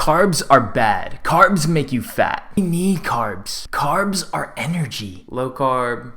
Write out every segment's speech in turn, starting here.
Carbs are bad. Carbs make you fat. We need carbs. Carbs are energy. Low carb,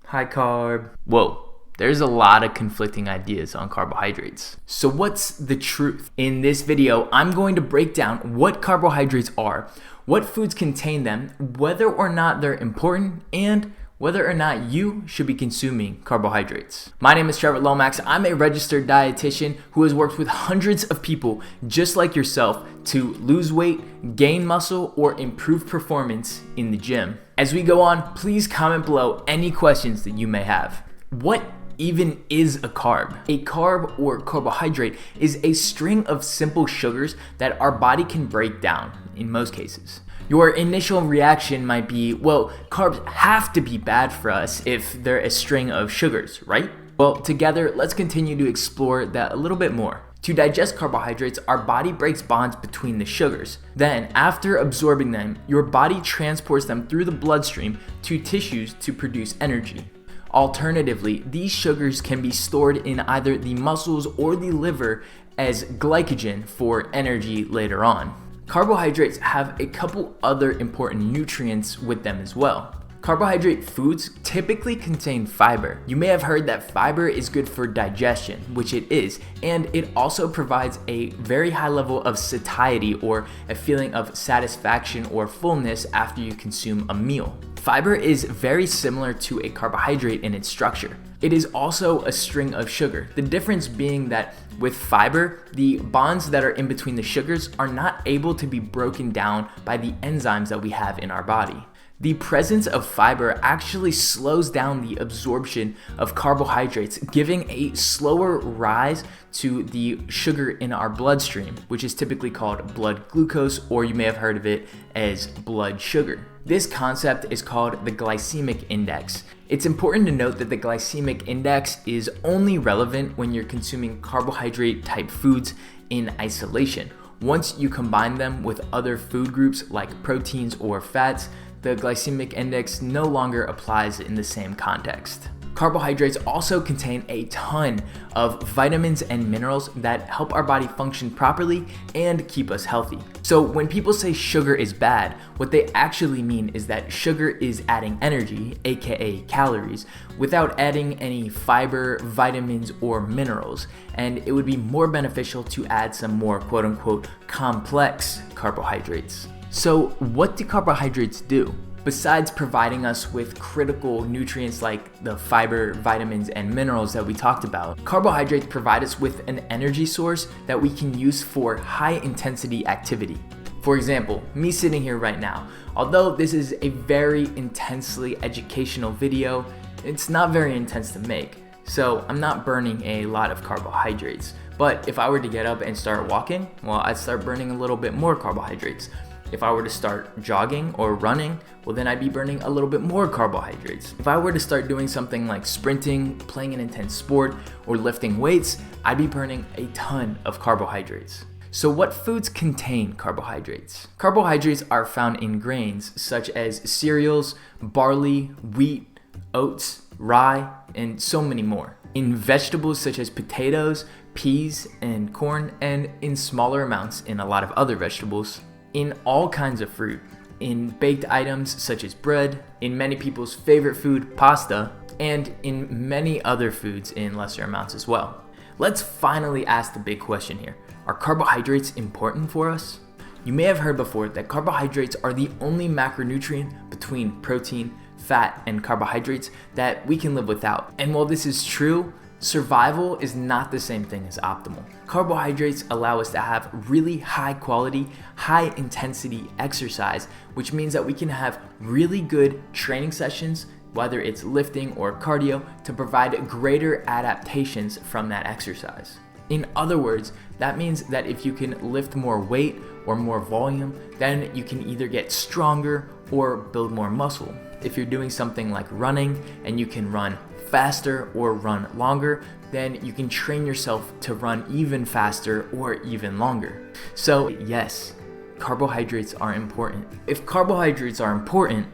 high carb. Whoa, there's a lot of conflicting ideas on carbohydrates. So what's the truth? In this video, I'm going to break down what carbohydrates are, what foods contain them, whether or not they're important, and whether or not you should be consuming carbohydrates. My name is Trevor Lomax. I'm a registered dietitian who has worked with hundreds of people just like yourself to lose weight, gain muscle, or improve performance in the gym. As we go on, please comment below any questions that you may have. What even is a carb? A carb or carbohydrate is a string of simple sugars that our body can break down in most cases. Your initial reaction might be, well, carbs have to be bad for us if they're a string of sugars, right? Well, together, let's continue to explore that a little bit more. To digest carbohydrates, our body breaks bonds between the sugars. Then, after absorbing them, your body transports them through the bloodstream to tissues to produce energy. Alternatively, these sugars can be stored in either the muscles or the liver as glycogen for energy later on. Carbohydrates have a couple other important nutrients with them as well. Carbohydrate foods typically contain fiber. You may have heard that fiber is good for digestion, which it is, and it also provides a very high level of satiety or a feeling of satisfaction or fullness after you consume a meal. Fiber is very similar to a carbohydrate in its structure. It is also a string of sugar. The difference being that with fiber, the bonds that are in between the sugars are not able to be broken down by the enzymes that we have in our body. The presence of fiber actually slows down the absorption of carbohydrates, giving a slower rise to the sugar in our bloodstream, which is typically called blood glucose, or you may have heard of it as blood sugar. This concept is called the glycemic index. It's important to note that the glycemic index is only relevant when you're consuming carbohydrate type foods in isolation. Once you combine them with other food groups like proteins or fats, the glycemic index no longer applies in the same context. Carbohydrates also contain a ton of vitamins and minerals that help our body function properly and keep us healthy. So when people say sugar is bad, what they actually mean is that sugar is adding energy, aka calories, without adding any fiber, vitamins, or minerals, and it would be more beneficial to add some more quote-unquote complex carbohydrates. So what do carbohydrates do? Besides providing us with critical nutrients like the fiber, vitamins, and minerals that we talked about, carbohydrates provide us with an energy source that we can use for high intensity activity. For example, me sitting here right now, although this is a very intensely educational video, it's not very intense to make, so I'm not burning a lot of carbohydrates. But if I were to get up and start walking, well, I'd start burning a little bit more carbohydrates. If I were to start jogging or running, well then I'd be burning a little bit more carbohydrates. If I were to start doing something like sprinting, playing an intense sport, or lifting weights, I'd be burning a ton of carbohydrates. So what foods contain carbohydrates? Carbohydrates are found in grains such as cereals, barley, wheat, oats, rye, and so many more. In vegetables such as potatoes, peas, and corn, and in smaller amounts in a lot of other vegetables. In all kinds of fruit, in baked items such as bread, in many people's favorite food, pasta, and in many other foods in lesser amounts as well. Let's finally ask the big question here. Are carbohydrates important for us? You may have heard before that carbohydrates are the only macronutrient between protein, fat, and carbohydrates that we can live without. And while this is true, survival is not the same thing as optimal. Carbohydrates allow us to have really high quality, high intensity exercise, which means that we can have really good training sessions, whether it's lifting or cardio, to provide greater adaptations from that exercise. In other words, that means that if you can lift more weight or more volume, then you can either get stronger or build more muscle. If you're doing something like running and you can run faster or run longer, then you can train yourself to run even faster or even longer. So yes, carbohydrates are important. If carbohydrates are important,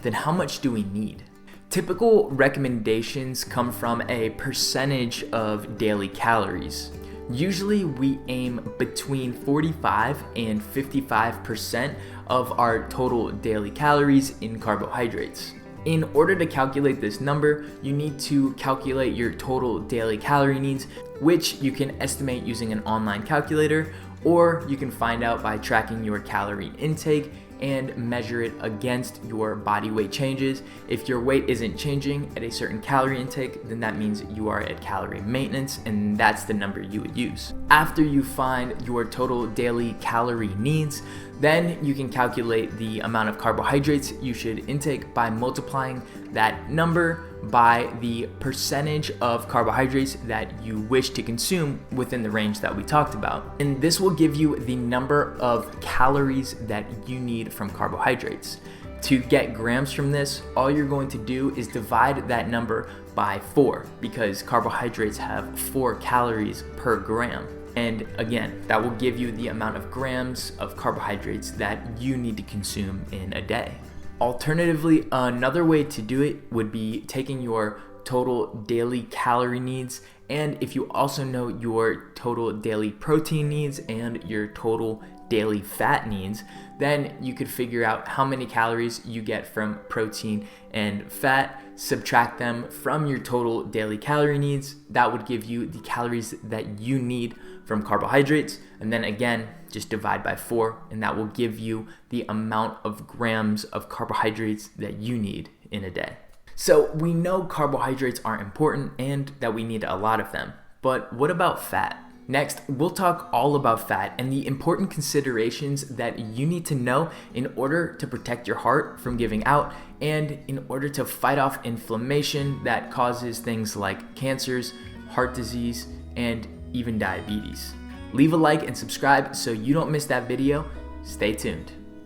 then how much do we need? Typical recommendations come from a percentage of daily calories. Usually we aim between 45 and 55% of our total daily calories in carbohydrates. In order to calculate this number, you need to calculate your total daily calorie needs, which you can estimate using an online calculator, or you can find out by tracking your calorie intake and measure it against your body weight changes. If your weight isn't changing at a certain calorie intake, then that means you are at calorie maintenance, and that's the number you would use. After you find your total daily calorie needs, then you can calculate the amount of carbohydrates you should intake by multiplying that number by the percentage of carbohydrates that you wish to consume within the range that we talked about. And this will give you the number of calories that you need from carbohydrates. To get grams from this, all you're going to do is divide that number by 4, because carbohydrates have 4 calories per gram. And again, that will give you the amount of grams of carbohydrates that you need to consume in a day. Alternatively, another way to do it would be taking your total daily calorie needs, and if you also know your total daily protein needs and your total daily fat needs, then you could figure out how many calories you get from protein and fat, subtract them from your total daily calorie needs. That would give you the calories that you need from carbohydrates, and then again, just divide by 4, and that will give you the amount of grams of carbohydrates that you need in a day. So we know carbohydrates are important and that we need a lot of them, but what about fat? Next, we'll talk all about fat and the important considerations that you need to know in order to protect your heart from giving out and in order to fight off inflammation that causes things like cancers, heart disease, and even diabetes. Leave a like and subscribe so you don't miss that video. Stay tuned.